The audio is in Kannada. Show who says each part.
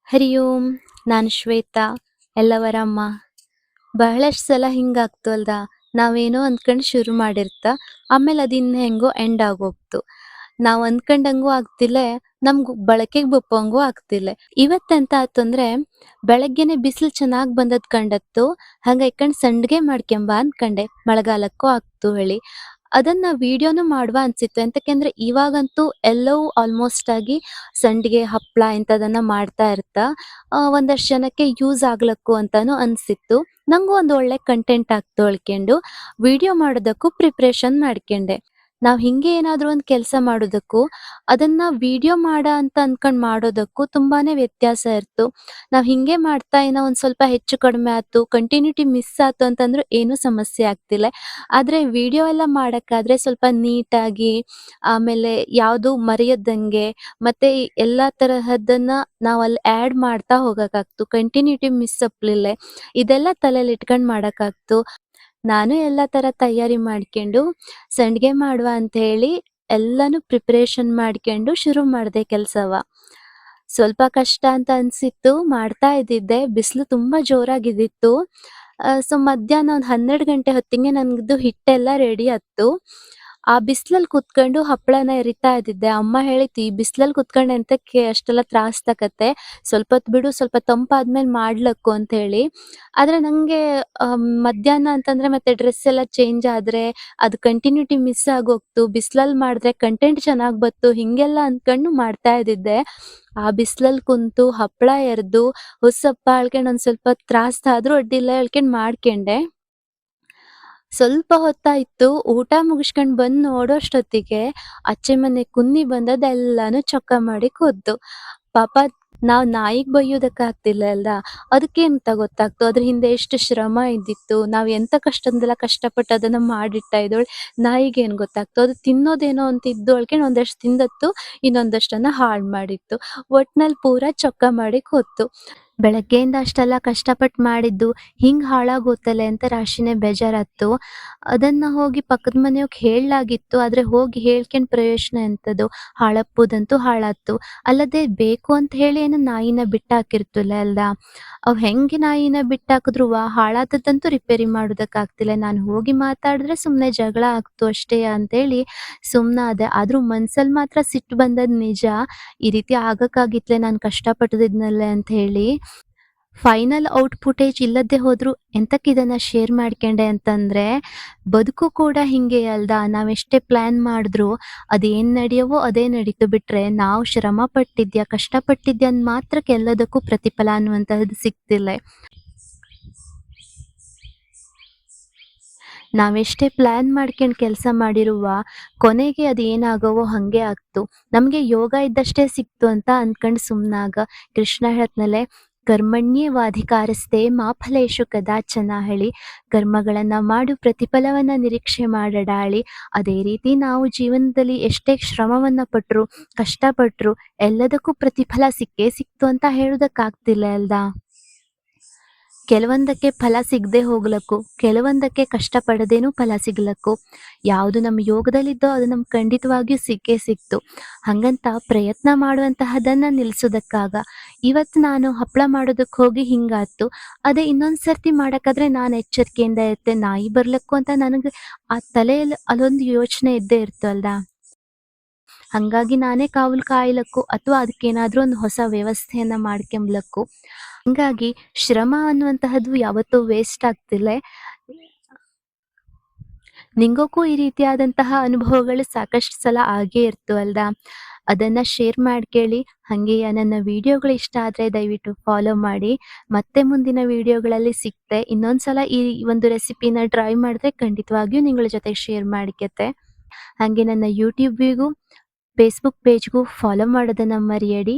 Speaker 1: ಹರಿ ಓಂ. ನಾನು ಶ್ವೇತಾ, ಎಲ್ಲವರ ಅಮ್ಮ. ಬಹಳಷ್ಟು ಸಲ ಹಿಂಗಾಗ್ತು ಅಲ್ದಾ, ನಾವೇನೋ ಅಂದ್ಕೊಂಡು ಶುರು ಮಾಡಿರ್ತ ಆಮೇಲೆ ಅದಿನ್ನ ಹೆಂಗೋ ಎಂಡ್ ಆಗೋಗ್ತು. ನಾವು ಅಂದ್ಕೊಂಡಂಗೂ ಆಗ್ತಿಲ್ಲ, ನಮ್ಗೆ ಬಳಕೆಗೆ ಬಪ್ಪಂಗೂ ಆಗ್ತಿಲ್ಲ. ಇವತ್ತೆಂತ ಆಯ್ತು ಅಂದ್ರೆ, ಬೆಳಗ್ಗೆನೆ ಬಿಸಿಲು ಚೆನ್ನಾಗಿ ಬಂದದ್ ಕಂಡತ್ತು. ಹಂಗ ಇಕ್ಕಂಡ್ ಸಂಡ್ಗೆ ಮಾಡ್ಕೊಂಬ ಅನ್ಕಂಡೆ, ಮಳೆಗಾಲಕ್ಕೂ ಆಗ್ತು ಹೇಳಿ. ಅದನ್ನ ವಿಡಿಯೋನು ಮಾಡುವ ಅನ್ಸಿತ್ತು. ಎಂತಕೆಂದ್ರೆ ಇವಾಗಂತೂ ಎಲ್ಲವೂ ಆಲ್ಮೋಸ್ಟ್ ಆಗಿ ಸಂಡಿಗೆ, ಹಪ್ಳ ಇಂಥದನ್ನ ಮಾಡ್ತಾ ಇರ್ತಾ ಒಂದಷ್ಟು ಜನಕ್ಕೆ ಯೂಸ್ ಆಗ್ಲಕ್ಕು ಅಂತಾನು ಅನ್ಸಿತ್ತು. ನಂಗೂ ಒಂದು ಒಳ್ಳೆ ಕಂಟೆಂಟ್ ಆಗ್ತು ಅಳ್ಕೊಂಡು ವಿಡಿಯೋ ಮಾಡೋದಕ್ಕೂ ಪ್ರಿಪ್ರೇಷನ್ ಮಾಡ್ಕೊಂಡೆ. ನಾವು ಹಿಂಗೆ ಏನಾದರೂ ಒಂದು ಕೆಲಸ ಮಾಡೋದಕ್ಕೂ ಅದನ್ನ ವಿಡಿಯೋ ಅಂತ ಅನ್ಕೊಂಡು ಮಾಡೋದಕ್ಕೂ ತುಂಬಾನೇ ವ್ಯತ್ಯಾಸ ಇರ್ತು. ನಾವು ಹಿಂಗೆ ಮಾಡ್ತಾ ಏನೋ ಒಂದು ಸ್ವಲ್ಪ ಹೆಚ್ಚು ಕಡಿಮೆ ಆಯ್ತು, ಕಂಟಿನ್ಯೂಟಿ ಮಿಸ್ ಆಯ್ತು ಅಂತಂದ್ರೂ ಏನೂ ಸಮಸ್ಯೆ ಆಗ್ತಿಲ್ಲ. ಆದರೆ ವಿಡಿಯೋ ಎಲ್ಲ ಮಾಡೋಕ್ಕಾದ್ರೆ ಸ್ವಲ್ಪ ನೀಟಾಗಿ, ಆಮೇಲೆ ಯಾವುದು ಮರೆಯದಂಗೆ ಮತ್ತೆ ಎಲ್ಲ ತರಹದ್ದನ್ನ ನಾವು ಅಲ್ಲಿ ಆ್ಯಡ್ ಮಾಡ್ತಾ ಹೋಗೋಕ್ಕಾಗ್ತು. Continuity miss ಅಪ್ಲಿಲ್ಲ. ಇದೆಲ್ಲ ತಲೆಯಲ್ಲಿ ಇಟ್ಕೊಂಡು ಮಾಡೋಕ್ಕಾಗ್ತು. ನಾನು ಎಲ್ಲ ಥರ ತಯಾರಿ ಮಾಡ್ಕೊಂಡು ಸಂಡ್ಗೆ ಮಾಡುವ ಅಂತ ಹೇಳಿ ಎಲ್ಲಾನು ಪ್ರಿಪ್ರೇಷನ್ ಮಾಡ್ಕೊಂಡು ಶುರು ಮಾಡಿದೆ ಕೆಲಸವ. ಸ್ವಲ್ಪ ಕಷ್ಟ ಅಂತ ಅನಿಸಿತ್ತು, ಮಾಡ್ತಾ ಇದ್ದಿದ್ದೆ. ಬಿಸಿಲು ತುಂಬ ಜೋರಾಗಿದ್ದಿತ್ತು. ಸೊ ಮಧ್ಯಾಹ್ನ ಒಂದು 12 ಗಂಟೆ ಹೊತ್ತಿಗೆ ನನಗಿದು ಹಿಟ್ಟೆಲ್ಲ ರೆಡಿ ಆಯ್ತು. ಆ ಬಿಸಿಲಲ್ಲಿ ಕುತ್ಕೊಂಡು ಹಪ್ಪಳನ ಎರಿತಾ ಇದ್ದಿದ್ದೆ. ಅಮ್ಮ ಹೇಳಿತ್ತು, "ಈ ಬಿಸಿಲಲ್ಲಿ ಕುತ್ಕೊಂಡು ಎಂತಕ್ಕೆ ಅಷ್ಟೆಲ್ಲ ತ್ರಾಸ ತಕತ್ತೆ, ಸ್ವಲ್ಪ ಹೊತ್ತು ಬಿಡು, ಸ್ವಲ್ಪ ತಂಪಾದ್ಮೇಲೆ ಮಾಡ್ಲಕ್ಕು" ಅಂತ ಹೇಳಿ. ಆದರೆ ನನಗೆ ಮಧ್ಯಾಹ್ನ ಅಂತಂದರೆ ಮತ್ತೆ ಡ್ರೆಸ್ ಎಲ್ಲ ಚೇಂಜ್ ಆದರೆ ಅದು ಕಂಟಿನ್ಯೂಟಿ ಮಿಸ್ ಆಗೋಗ್ತು. ಬಿಸಿಲಲ್ಲಿ ಮಾಡಿದ್ರೆ ಕಂಟೆಂಟ್ ಚೆನ್ನಾಗಿ ಬಂತು, ಹೀಗೆಲ್ಲ ಅಂದ್ಕೊಂಡು ಮಾಡ್ತಾ ಇದ್ದಿದ್ದೆ. ಆ ಬಿಸಿಲಲ್ಲಿ ಕುಂತು ಹಪ್ಪಳ ಎರೆದು ಹುಸ್ಸಪ್ಪ ಅಳ್ಕೊಂಡು ಒಂದು ಸ್ವಲ್ಪ ತ್ರಾಸ ಆದರೂ ಅಡ್ಡಿಲ್ಲ ಹೇಳ್ಕೊಂಡು ಮಾಡ್ಕೊಂಡೆ. ಸ್ವಲ್ಪ ಹೊತ್ತಾಯ್ತು, ಊಟ ಮುಗಿಸ್ಕೊಂಡು ಬಂದು ನೋಡೋಷ್ಟೊತ್ತಿಗೆ ಅಚ್ಚೆ ಮನೆ ಕುನ್ನಿ ಬಂದದ್ದೆಲ್ಲಾನು ಚೊಕ್ಕ ಮಾಡಿ ಕುದ್ದು. ಪಾಪ ನಾವು ನಾಯಿಗೆ ಬೈಯೋದಕ್ಕಾಗ್ತಿಲ್ಲ ಅಲ್ವಾ, ಅದಕ್ಕೇಂತ ಗೊತ್ತಾಗ್ತು ಅದ್ರ ಹಿಂದೆ ಎಷ್ಟು ಶ್ರಮ ಇದ್ದಿತ್ತು, ನಾವು ಎಂಥ ಕಷ್ಟದಿಂದೆಲ್ಲ ಕಷ್ಟಪಟ್ಟು ಅದನ್ನು ಮಾಡಿಟ್ಟ ಇದ್ದೋಳು. ನಾಯಿಗೇನು ಗೊತ್ತಾಗ್ತು, ಅದು ತಿನ್ನೋದೇನೋ ಅಂತ ಇದ್ದೊಳ್ಗೆ ಒಂದಷ್ಟು ತಿಂದತ್ತು, ಇನ್ನೊಂದಷ್ಟನ್ನು ಹಾಳು ಮಾಡಿತ್ತು. ಒಟ್ನಲ್ಲಿ ಪೂರಾ ಚೊಕ್ಕ ಮಾಡಿ ಕೂತು. ಬೆಳಗ್ಗೆಯಿಂದ ಅಷ್ಟೆಲ್ಲ ಕಷ್ಟಪಟ್ಟು ಮಾಡಿದ್ದು ಹಿಂಗೆ ಹಾಳಾಗೋತಲೆ ಅಂತ ರಾಶಿನೇ ಬೇಜಾರಾಯ್ತು. ಅದನ್ನು ಹೋಗಿ ಪಕ್ಕದ ಮನೆಯವ್ಗೆ ಹೇಳಲಾಗಿತ್ತು, ಆದರೆ ಹೋಗಿ ಹೇಳ್ಕೊಂಡು ಪ್ರಯೋಜನ ಎಂಥದ್ದು, ಹಾಳಪ್ಪುದಂತೂ ಹಾಳಾಯ್ತು. ಅಲ್ಲದೆ ಬೇಕು ಅಂತ ಹೇಳಿ ಏನು ನಾಯಿನ ಬಿಟ್ಟಾಕಿರ್ತಿಲ್ಲ ಅಲ್ದಾ, ಅವು ಹೆಂಗೆ ನಾಯಿನ ಬಿಟ್ಟಾಕಿದ್ರು ಹಾಳಾದದ್ದಂತೂ ರಿಪೇರಿ ಮಾಡೋದಕ್ಕಾಗ್ತಿಲ್ಲ. ನಾನು ಹೋಗಿ ಮಾತಾಡಿದ್ರೆ ಸುಮ್ಮನೆ ಜಗಳ ಆಗ್ತು ಅಷ್ಟೇ ಅಂತೇಳಿ ಸುಮ್ಮನಾದೆ. ಆದರೂ ಮನ್ಸಲ್ಲಿ ಮಾತ್ರ ಸಿಟ್ಟು ಬಂದದ್ದು ನಿಜ. ಈ ರೀತಿ ಆಗಕ್ಕಾಗಿತ್ಲೆ ನಾನು ಕಷ್ಟಪಟ್ಟಿದ್ನಲ್ಲೇ ಅಂತ ಹೇಳಿ. ಫೈನಲ್ ಔಟ್ ಫುಟೇಜ್ ಇಲ್ಲದೇ ಹೋದರೂ ಎಂತಕ್ಕೆ ಇದನ್ನು ಶೇರ್ ಮಾಡ್ಕೊಂಡೆ ಅಂತಂದರೆ, ಬದುಕು ಕೂಡ ಹಿಂಗೆ ಅಲ್ದಾ, ನಾವೆಷ್ಟೇ ಪ್ಲ್ಯಾನ್ ಮಾಡಿದ್ರೂ ಅದೇನು ನಡೆಯವೋ ಅದೇ ನಡೀತು ಬಿಟ್ಟರೆ, ನಾವು ಶ್ರಮ ಪಟ್ಟಿದ್ಯಾ ಕಷ್ಟಪಟ್ಟಿದ್ಯಾ ಅಂದ ಮಾತ್ರಕ್ಕೆ ಎಲ್ಲದಕ್ಕೂ ಪ್ರತಿಫಲ ಅನ್ನುವಂತಹದ್ದು ಸಿಗ್ತಿಲ್ಲ. ನಾವೆಷ್ಟೇ ಪ್ಲ್ಯಾನ್ ಮಾಡ್ಕೊಂಡು ಕೆಲಸ ಮಾಡಿರುವ ಕೊನೆಗೆ ಅದು ಏನಾಗವೋ ಹಾಗೆ ಆಗ್ತು. ನಮಗೆ ಯೋಗ ಇದ್ದಷ್ಟೇ ಸಿಕ್ತು ಅಂತ ಅಂದ್ಕೊಂಡು ಸುಮ್ಮನಾಗ. ಕೃಷ್ಣ ಹೇಳ್ತನಲ್ಲೇ, ಕರ್ಮಣ್ಯೇವಾಧಿಕಾರಸ್ಥೆ ಮಾ ಫಲೇಶು ಕದಾಚನ ಹೇಳಿ. ಕರ್ಮಗಳನ್ನು ಮಾಡು, ಪ್ರತಿಫಲವನ್ನು ನಿರೀಕ್ಷೆ ಮಾಡಡಾಳಿ. ಅದೇ ರೀತಿ ನಾವು ಜೀವನದಲ್ಲಿ ಎಷ್ಟೇ ಶ್ರಮವನ್ನು ಪಟ್ಟರು, ಕಷ್ಟಪಟ್ಟರು ಎಲ್ಲದಕ್ಕೂ ಪ್ರತಿಫಲ ಸಿಕ್ಕೇ ಸಿಕ್ತು ಅಂತ ಹೇಳೋದಕ್ಕಾಗ್ತಿಲ್ಲ ಅಲ್ದಾ. ಕೆಲವೊಂದಕ್ಕೆ ಫಲ ಸಿಗದೆ ಹೋಗ್ಲಕ್ಕು, ಕೆಲವೊಂದಕ್ಕೆ ಕಷ್ಟಪಡದೇನೂ ಫಲ ಸಿಗ್ಲಕ್ಕು. ಯಾವುದು ನಮ್ಮ ಯೋಗದಲ್ಲಿದ್ದೋ ಅದು ನಮ್ಗೆ ಖಂಡಿತವಾಗಿಯೂ ಸಿಕ್ಕೇ ಸಿಕ್ತು. ಹಾಗಂತ ಪ್ರಯತ್ನ ಮಾಡುವಂತಹದನ್ನು ನಿಲ್ಲಿಸೋದಕ್ಕಾಗ. ಇವತ್ತು ನಾನು ಹಪ್ಪಳ ಮಾಡೋದಕ್ಕೆ ಹೋಗಿ ಹಿಂಗಾಯ್ತು, ಅದೇ ಇನ್ನೊಂದು ಸರ್ತಿ ಮಾಡೋಕ್ಕಾದ್ರೆ ನಾನು ಎಚ್ಚರಿಕೆಯಿಂದ ಇರ್ತೆ. ನಾಯಿ ಬರ್ಲಕ್ಕು ಅಂತ ನನಗೆ ಆ ತಲೆಯಲ್ಲಿ ಅಲ್ಲೊಂದು ಯೋಚನೆ ಇದ್ದೇ ಇರ್ತಲ್ದಾ. ಹಾಗಾಗಿ ನಾನೇ ಕಾವಲು ಕಾಯ್ಲಕ್ಕು ಅಥವಾ ಅದಕ್ಕೇನಾದರೂ ಒಂದು ಹೊಸ ವ್ಯವಸ್ಥೆಯನ್ನು ಮಾಡ್ಕೊಂಬ್ಲಕ್ಕು. ಹಂಗಾಗಿ ಶ್ರಮ ಅನ್ನುವಂತಹದ್ದು ಯಾವತ್ತೂ ವೇಸ್ಟ್ ಆಗ್ತಿಲ್ಲ. ನಿಂಗೋಕ್ಕೂ ಈ ರೀತಿಯಾದಂತಹ ಅನುಭವಗಳು ಸಾಕಷ್ಟು ಸಲ ಆಗೇ ಇರ್ತು ಅಲ್ದಾ. ಅದನ್ನು ಶೇರ್ ಮಾಡ್ಕೇಳಿ. ಹಾಗೆಯೇ ನನ್ನ ವಿಡಿಯೋಗಳು ಇಷ್ಟ ಆದರೆ ದಯವಿಟ್ಟು ಫಾಲೋ ಮಾಡಿ. ಮತ್ತೆ ಮುಂದಿನ ವಿಡಿಯೋಗಳಲ್ಲಿ ಸಿಗ್ತೆ. ಇನ್ನೊಂದು ಸಲ ಈ ಒಂದು ರೆಸಿಪಿನ ಟ್ರೈ ಮಾಡಿದ್ರೆ ಖಂಡಿತವಾಗಿಯೂ ನಿಗಳ ಜೊತೆ ಶೇರ್ ಮಾಡ್ಕತೆ. ಹಾಗೆ ನನ್ನ ಯೂಟ್ಯೂಬಿಗೂ ಫೇಸ್ಬುಕ್ ಪೇಜ್ಗೂ ಫಾಲೋ ಮಾಡೋದನ್ನು ಮರೆಯಡಿ.